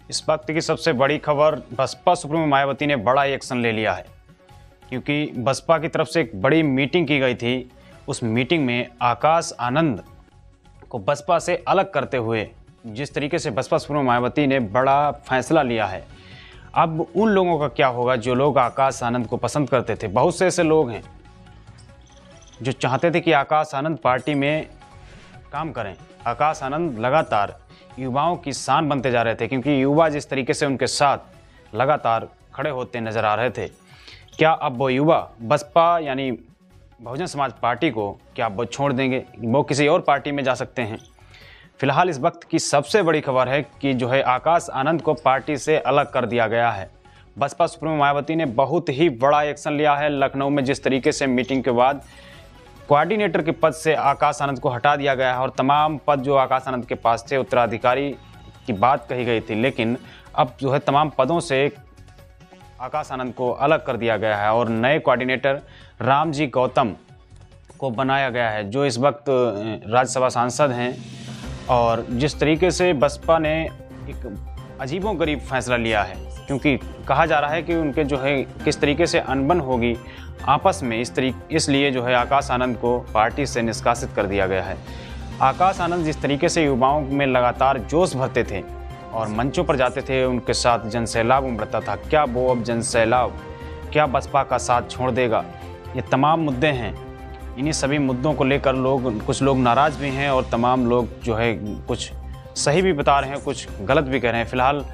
इस वक्त की सबसे बड़ी खबर, बसपा सुप्रीमो मायावती ने बड़ा एक्शन ले लिया है, क्योंकि बसपा की तरफ से एक बड़ी मीटिंग की गई थी। उस मीटिंग में आकाश आनंद को बसपा से अलग करते हुए जिस तरीके से बसपा सुप्रीमो मायावती ने बड़ा फैसला लिया है, अब उन लोगों का क्या होगा जो लोग आकाश आनंद को पसंद करते थे। बहुत से ऐसे लोग हैं जो चाहते थे कि आकाश आनंद पार्टी में काम करें। आकाश आनंद लगातार युवाओं की शान बनते जा रहे थे, क्योंकि युवा जिस तरीके से उनके साथ लगातार खड़े होते नजर आ रहे थे। क्या अब वो युवा बसपा यानी बहुजन समाज पार्टी को क्या वो छोड़ देंगे, वो किसी और पार्टी में जा सकते हैं? फिलहाल इस वक्त की सबसे बड़ी खबर है कि जो है आकाश आनंद को पार्टी से अलग कर दिया गया है। बसपा सुप्रीमो मायावती ने बहुत ही बड़ा एक्शन लिया है। लखनऊ में जिस तरीके से मीटिंग के बाद कोऑर्डिनेटर के पद से आकाश आनंद को हटा दिया गया है और तमाम पद जो आकाश आनंद के पास थे, उत्तराधिकारी की बात कही गई थी, लेकिन अब जो है तमाम पदों से आकाश आनंद को अलग कर दिया गया है और नए कोऑर्डिनेटर रामजी गौतम को बनाया गया है, जो इस वक्त राज्यसभा सांसद हैं। और जिस तरीके से बसपा ने एक अजीबोगरीब फैसला लिया है, क्योंकि कहा जा रहा है कि उनके जो है किस तरीके से अनबन होगी आपस में, इसलिए जो है आकाश आनंद को पार्टी से निष्कासित कर दिया गया है। आकाश आनंद जिस तरीके से युवाओं में लगातार जोश भरते थे और मंचों पर जाते थे, उनके साथ जनसैलाब उमड़ता था, क्या वो अब जनसैलाब क्या बसपा का साथ छोड़ देगा? ये तमाम मुद्दे हैं। इन्हीं सभी मुद्दों को लेकर कुछ लोग नाराज़ भी हैं और तमाम लोग जो है कुछ सही भी बता रहे हैं, कुछ गलत भी कह रहे हैं। फिलहाल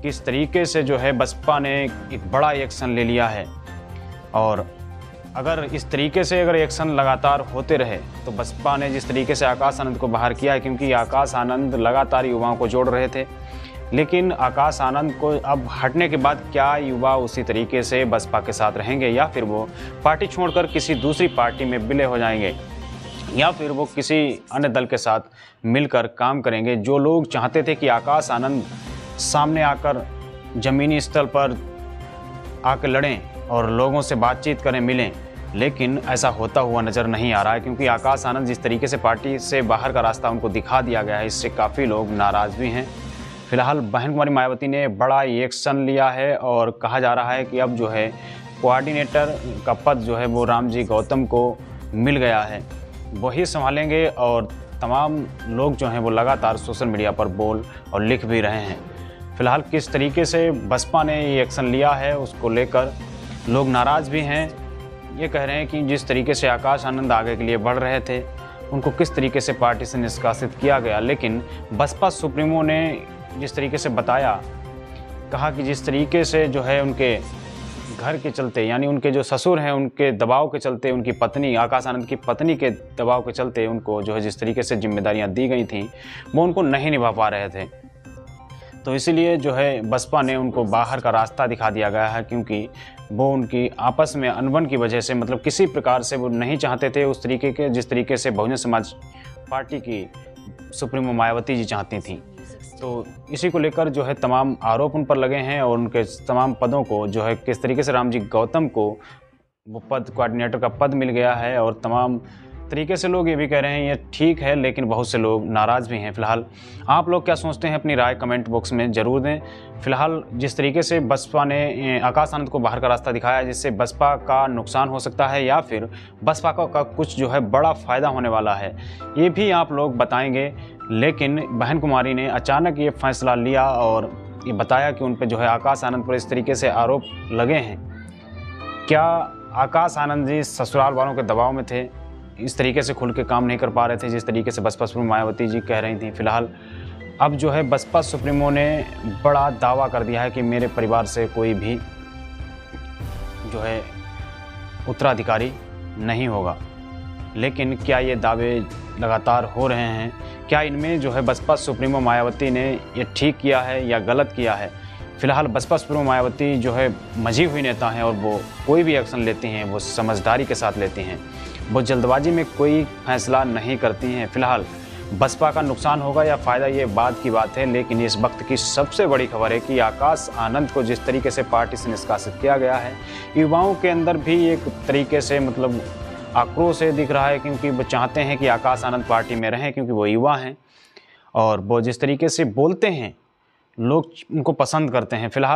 किस तरीके से जो है बसपा ने एक बड़ा एक्शन ले लिया है, और अगर इस तरीके से अगर एक्शन लगातार होते रहे तो बसपा ने जिस तरीके से आकाश आनंद को बाहर किया है, क्योंकि आकाश आनंद लगातार युवाओं को जोड़ रहे थे, लेकिन आकाश आनंद को अब हटने के बाद क्या युवा उसी तरीके से बसपा के साथ रहेंगे, या फिर वो पार्टी छोड़कर किसी दूसरी पार्टी में विलय हो जाएंगे, या फिर वो किसी अन्य दल के साथ मिलकर काम करेंगे? जो लोग चाहते थे कि आकाश आनंद सामने आकर ज़मीनी स्तर पर आकर लड़ें और लोगों से बातचीत करें, मिलें, लेकिन ऐसा होता हुआ नज़र नहीं आ रहा है, क्योंकि आकाश आनंद जिस तरीके से पार्टी से बाहर का रास्ता उनको दिखा दिया गया है, इससे काफ़ी लोग नाराज़ भी हैं। फिलहाल बहन कुमारी मायावती ने बड़ा एक्शन लिया है और कहा जा रहा है कि अब जो है कोऑर्डिनेटर का पद जो है वो रामजी गौतम को मिल गया है, वही संभालेंगे। और तमाम लोग जो हैं वो लगातार सोशल मीडिया पर बोल और लिख भी रहे हैं। फिलहाल किस तरीके से बसपा ने ये एक्शन लिया है उसको लेकर लोग नाराज़ भी हैं। ये कह रहे हैं कि जिस तरीके से आकाश आनंद आगे के लिए बढ़ रहे थे, उनको किस तरीके से पार्टी से निष्कासित किया गया, लेकिन बसपा सुप्रीमो ने जिस तरीके से बताया, कहा कि जिस तरीके से जो है उनके घर के चलते, यानी उनके जो ससुर हैं उनके दबाव के चलते, उनकी पत्नी आकाश आनंद की पत्नी के दबाव के चलते उनको जो है जिस तरीके से जिम्मेदारियां दी गई थीं वो उनको नहीं निभा पा रहे थे, तो इसीलिए जो है बसपा ने उनको बाहर का रास्ता दिखा दिया गया है, क्योंकि वो उनकी आपस में अनबन की वजह से मतलब किसी प्रकार से वो नहीं चाहते थे उस तरीके के जिस तरीके से बहुजन समाज पार्टी की सुप्रीमो मायावती जी चाहती थीं। तो इसी को लेकर जो है तमाम आरोप उन पर लगे हैं और उनके तमाम पदों को जो है किस तरीके से रामजी गौतम को वो पद, कोऑर्डिनेटर का पद मिल गया है, और तमाम तरीके से लोग ये भी कह रहे हैं ये ठीक है, लेकिन बहुत से लोग नाराज़ भी हैं। फिलहाल आप लोग क्या सोचते हैं, अपनी राय कमेंट बॉक्स में ज़रूर दें। फिलहाल जिस तरीके से बसपा ने आकाश आनंद को बाहर का रास्ता दिखाया, जिससे बसपा का नुकसान हो सकता है या फिर बसपा का कुछ जो है बड़ा फ़ायदा होने वाला है, ये भी आप लोग बताएंगे। लेकिन बहन कुमारी ने अचानक ये फैसला लिया और ये बताया कि उन पर जो है आकाश आनंद पर इस तरीके से आरोप लगे हैं। क्या आकाश आनंद जी ससुराल वालों के दबाव में थे, इस तरीके से खुल के काम नहीं कर पा रहे थे जिस तरीके से बसपा सुप्रीमो मायावती जी कह रही थी? फिलहाल अब जो है बसपा सुप्रीमो ने बड़ा दावा कर दिया है कि मेरे परिवार से कोई भी जो है उत्तराधिकारी नहीं होगा। लेकिन क्या ये दावे लगातार हो रहे हैं? क्या इनमें जो है बसपा सुप्रीमो मायावती ने ये ठीक किया है या गलत किया है? फिलहाल बसपा सुप्रीमो मायावती जो है मजी हुई नेता हैं और वो कोई भी एक्शन लेती हैं वो समझदारी के साथ लेती हैं, वो जल्दबाजी में कोई फैसला नहीं करती हैं। फिलहाल बसपा का नुकसान होगा या फ़ायदा, ये बात की बात है, लेकिन इस वक्त की सबसे बड़ी खबर है कि आकाश आनंद को जिस तरीके से पार्टी से निष्कासित किया गया है, युवाओं के अंदर भी एक तरीके से मतलब आक्रोश है दिख रहा है, क्योंकि वो चाहते हैं कि आकाश आनंद पार्टी में रहें, क्योंकि वो युवा हैं और वो जिस तरीके से बोलते हैं लोग उनको पसंद करते हैं। फिलहाल